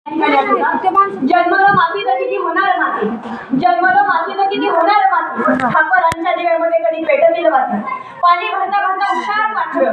जन्मलो माती तर किती होणार माती, जन्मलो माती तर किती होणार माती. ठाकरांच्या दिव्यामध्ये कधी पेटतील वाती. पाणी भरता भरता उशार पाठर,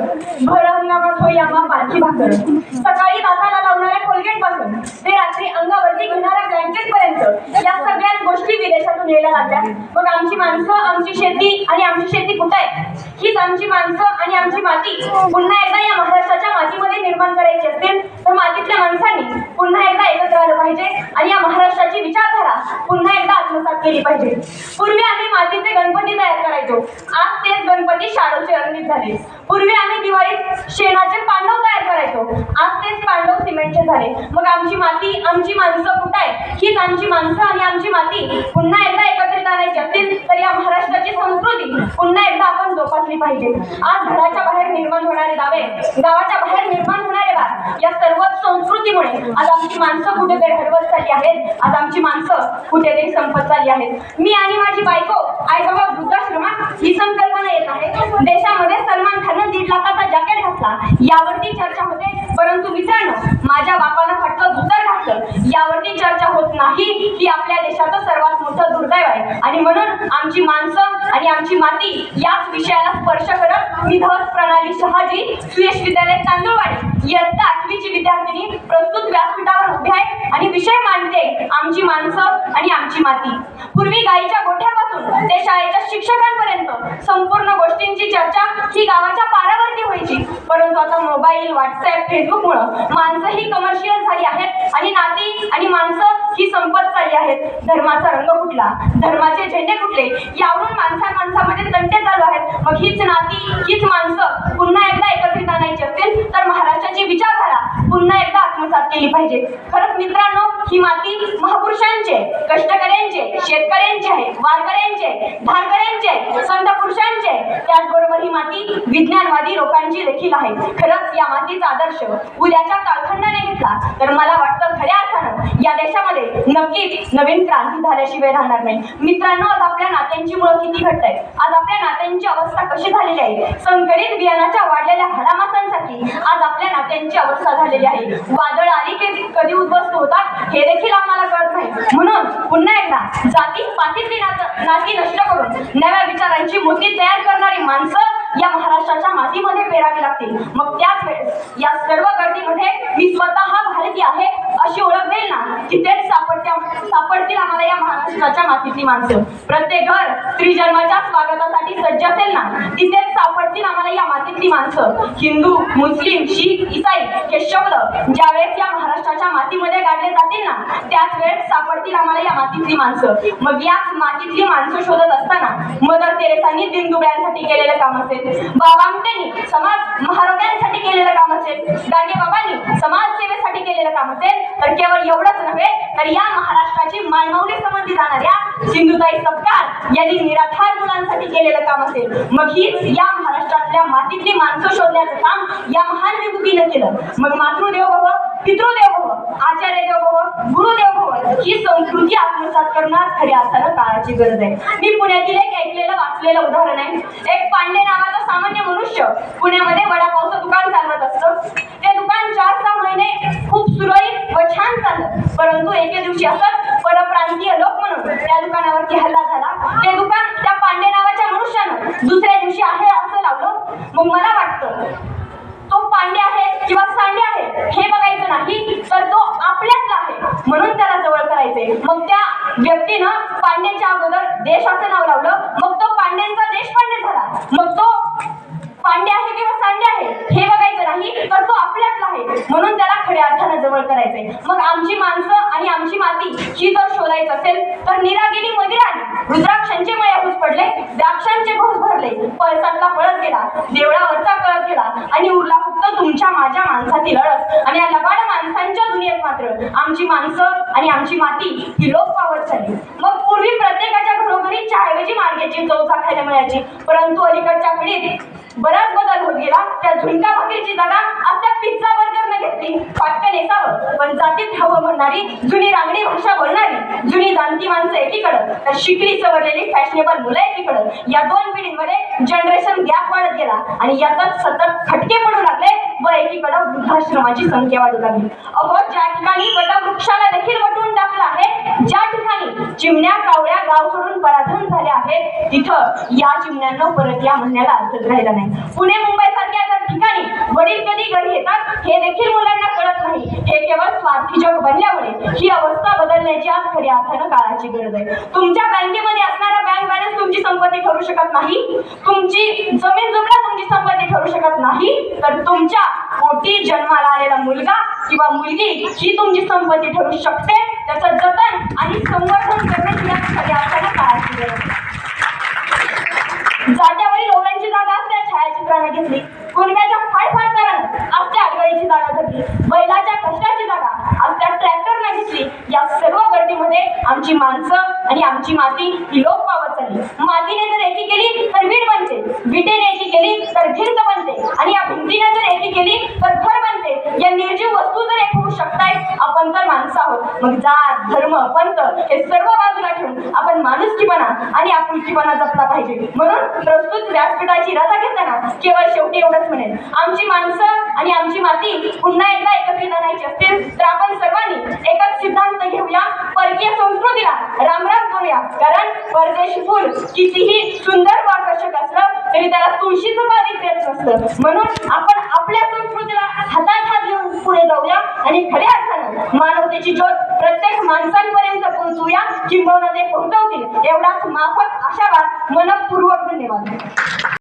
भर हंगामात होई आम्हा पालखी भाकर. सकाळी दाताला लावणाऱ्या कोलगेट पासून ते रात्री अंगावरती घेणाऱ्या ब्लँकेट पर्यंत या सगळ्या गोष्टी विदेशातून यायला लागल्या. मग आमची माणसं, आमची शेती आणि आमची शेती कुठे आहे? हीच आमची माणसं आणि आमची माती पुन्हा एकदा या महाराष्ट्राच्या मातीमध्ये निर्माण करायची असतील तर मातीतल्या माणसांनी पुन्हा एकदा एकत्र आलं पाहिजे आणि या महाराष्ट्राची विचारधारा पुन्हा एकदा आत्मसात केली पाहिजे. पूर्वी आम्ही मातीचे गणपती तयार करायचो, आज तेच गणपती शाडूचे रंगीत झाले. पूर्वी आम्ही दिवाळीत शेणाचे पांडव तयार करायचो, आज तेच पांडव सिमेंटचे झाले. मग आमची माती, आमची माणसं कुठे आहे? हीच आमची माणसं आणि आमची माती पुन्हा एकदा एकत्रित आणायची असतील तर या महाराष्ट्राची संस्कृती पुन्हा एकदा आपण जोपासली पाहिजे. आज घराच्या बाहेर निर्माण होणारे दावे, गावाच्या बाहेर निर्माण होणारे वाद, या सर्व संस्कृतीमुळे आज आमची माणसं कुठेतरी हरवत चालली आहेत. आज आमची माणसं कुठेतरी संपत चालली आहेत. मी आणि माझी बायको आई बाबा वृद्धाश्रमात ही संकल्पना येत आहे. देशामध्ये सलमान खाननं 1.5 लाखाचा जॅकेट घातला यावरती चर्चा होते, परंतु मित्रांनो माझ्या बापानं फटकं धुतर घातलं यावरती चर्चा होत नाही. ही आपल्या देशाचं सर्वात मोठं दुर्दैव आहे आणि म्हणून आमची माणसं आणि आमची माती याच विषयाला स्पर्श करत मी धवस प्रणाली शहाजी सुयश विद्यालय तांदूळवाडी इयत्ता 8वीची विद्यार्थिनी प्रस्तुत व्यासपीठावर उभी आहे आणि विषय मांडते आमची माणसं आणि आमची माती. पूर्वी गाईच्या गोठ्यापासून ते शाळेच्या शिक्षकांपर्यंत संपूर्ण गोष्टींची चर्चा ही गावाच्या पारावरती व्हायची, परंतु आता मोबाईल, व्हॉट्सअप, फेसबुकमुळं माणसं ही कमर्शियल झाली आहेत आणि नाती आणि माणसं ही संपत चालली आहेत. धर्माचा रंग कुठला, धर्माचे झेंडे कुठले यावरून माणसांमध्ये तंटे चालू आहेत. मग हीच नाती, हीच माणसं पुन्हा एकदा एकत्रित आणायची असतील तर महाराष्ट्राची विचारधारा पुन्हा एकदा आत्मसात केली पाहिजे. खरंच मित्रांनो ही माती महापुरुषांचे, कष्टकऱ्यांचे, शेतकऱ्यांचे आहे, वारकऱ्यांचे, धारकऱ्यांचे, संत पुरुषांचे, त्याचबरोबर ही माती विज्ञानवादी लोकांची देखील आहे. खरंच या मातीचा आदर्श उद्याच्या कालखंडाने घेतला तर मला वाटतं खऱ्या अर्थानं या देशामध्ये नक्कीच नवीन क्रांती झाल्याशिवाय राहणार नाही. मित्रांनो आज आपल्या नात्यांची मुळं किती घट्ट आहे, आज आपल्या नात्यांची अवस्था कशी झालेली आहे. संकरित बियाणाच्या वाढलेल्या हाडामासांसाठी आज आपल्या नात्यांची अवस्था झालेली आहे. वादळ आली की कधी उद्ध्वस्त होतात हे देखील आम्हाला कळत नाही. म्हणून पुन्हा एकदा जाती पातीतली नाती नष्ट करून नव्या विचारांची मूर्ती तयार करणारी माणसं या महाराष्ट्राच्या मातीमध्ये पेरावी लागतील. मग त्याच वेळेस या सर्व गर्दीमध्ये मी स्वतः भारतीय आहे अशी ओळख देईल ना, तिथेच सापडतील आम्हाला या महाराष्ट्राच्या मातीतली माणसं. प्रत्येक घर स्त्रीजन्माच्या स्वागतासाठी सज्ज असेल ना, तिथेच सापडतील आम्हाला या मातीतली माणसं. हिंदू, मुस्लिम, शीख, इसाई हे शब्द ज्यावेळेस या महाराष्ट्राच्या मातीमध्ये गाडले जातील ना, त्याच वेळेस सापडतील आम्हाला या मातीतली माणसं. मग याच मातीतली माणसं शोधत असताना मदर तेरेसांनी दिनदुबळ्यांसाठी केलेलं काम असेल, बाबा आमटेंनी समाज महारोग्यांसाठी केलेलं काम असेल, गाडगे बाबांनी समाजसेवेसाठी केलेलं काम असेल, तर केवळ एवढंच नव्हे तर या महाराष्ट्राची मायमौली समजली जाणाऱ्या सिंधुताई सपकाळ यांनी निराधार मुलांसाठी केलेलं काम असेल. मग हीच या महाराष्ट्रातल्या मातीतली माणसं शोधण्याचं काम या महान विभूतीनं केलं. मग मातृदेव भव, पितृदेव भव, आचार्य देव भव, गुरुदेव भव ही संस्कृती आत्मसात करणार खऱ्या अर्थानं काळाची गरज आहे. मी पुण्यातील एक ऐकलेलं वाचलेलं उदाहरण आहे. एक पांडे नावाचा सामान्य मनुष्य पुण्यामध्ये वडापावचं दुकान चालवत असतं. ते दुकान 4-6 महिने खूप सुरळीत व छान चाललं, परंतु एके दिवशी असंच परप्रांतीय लोक म्हणून त्या दुकानावरती हल्ला झाला. ते दुकान त्या पांडे नावाच्या मनुष्यानं दुसऱ्या दिवशी आहे असं लावलं. मग मला वाटतं तो पांडे आहे किंवा सांडे आहे हे बघायचं नाही, तर तो आपल्यातला आहे म्हणून त्याला जवळ करायचंय. मग त्या व्यक्तीनं पांड्यांच्या अगोदर देश असं नाव लावलं, मग तो पांड्यांचा देशपांडे झाला. मग तो पांडे आहे किंवा सांडे आहे हे बघायचं नाही, तर तो आपल्यातला आहे म्हणून त्याला खऱ्या अर्थानं जवळ करायचंय. मग आमची माणसं आणि आमची माती ही जर शोधायचं असेल तर निरागिरी मदिरा आली, रुद्राक्षांचे मळ्याभूस पडले, द्राक्षांचे घोस भरले, पळसातला पळत गेला, देवळावरचा कळत गेला आणि उरला फक्त तुमच्या माझ्या माणसातील अळस. आणि या लबाड माणसांच्या दुनियेत मात्र आमची माणसं आणि आमची माती ही लोप पावत चालली. मग पूर्वी प्रत्येकाच्या घरोघरी चहाऐवजी मार्गेची चव खायला मिळायची, परंतु अलीकडच्या पिढीत बराच बदल होत गेला. त्या झुणका भाकरीची जागा आज त्या पिझ्झा बर्गरने घेतली. फाटकन नेसावं पण जातीत हवं म्हणणारी जुनी रांगडी भाषा बोलणारी जुनी जाणती माणसं एकीकडं तर शिकली सवरलेली फॅशनेबल मुलं एकीकडं. या दोन पिढींमध्ये जनरेशन गॅप वाढत गेला आणि याचाच सतत खटके पडू लागले व एकीकडं वृद्धाश्रमाची संख्या वाढू लागली. अहो, ज्या ठिकाणी वटवृक्षाला देखील वटवून टाकलं आहे, ज्या ठिकाणी चिमण्या कावळ्या गाव सोडून पराधन झाल्या आहेत, तिथं या चिमण्यांना परत या म्हणण्याला अर्थच राहिला नाही. पुणे मुंबई सारख्या ठिकाणी वडील कधी घरी येतात हे देखील मुलांना कळत नाही. हे केवळ स्वार्थी जग बनल्यामुळे ही अवस्था बदलण्याची आज खऱ्या अर्थानं काळाची गरज आहे. तुमच्या बँकेमध्ये असणारा बँक बॅलन्स तुमची संपत्ती ठरू शकत नाही, तुमची जमीन जुमला तुमची संपत्ती ठरू शकत नाही, तर तुमच्या पोटी जन्माला आलेला मुलगा किंवा मुलगी ही तुमची संपत्ती ठरू शकते. त्याचं जतन आणि संवर्धन करण्याची आज खऱ्या अर्थानं काळाची गरज आहे. जात्यावरील ओव्यांची जागा असल्या छायाचित्राने घेतली, कुणब्याच्या फाडफाडदारानं असल्या आडगळीची जागा धरली, बैलाच्या कष्टाची जागा असल्या ट्रॅक्टरने घेतली. या सर्व गर्दीमध्ये आमची माणसं आणि आमची माती ही लोप पावत चालली. मातीने जर एकी केली तर वीट बनते, विटेने एकी केली तर भिंत बनते आणि या भिंतीने जर एकी केली तर घर बनते. या निर्जीव वस्तू जर एक होऊ शकतायत, आपण तर माणसं आहोत. मग जात धर्म पंथ हे सर्व बाजूला ठेवून आपण माणुसकीपणा आणि आपुलकीपणा जपला पाहिजे. म्हणून प्रस्तुत व्यासपीठाची रजा घेताना केवळ शेवटी एवढंच म्हणेन, आमची माणसं आणि आमची माती पुन्हा एकदा एकत्रित आणायची असतील तर आपण सर्वांनी एकच सिद्धांत घेऊया, परकीय संस्कृतीला रामराम करूया. कारण परदेशी फुल कितीही सुंदर व आकर्षक असलं तरी त्याला तुळशीचं पाणी देत नसतं. म्हणून आपण आपल्या संस्कृतीला हातात हात घेऊन पुढे जाऊया आणि खऱ्या अर्थानं मानवतेची ज्योत प्रत्येक माणसांपर्यंत पोहोचूया, किंबहुना ते पोहोचवतील एवढाच माफक आशावाद. मनपूर्वक धन्यवाद.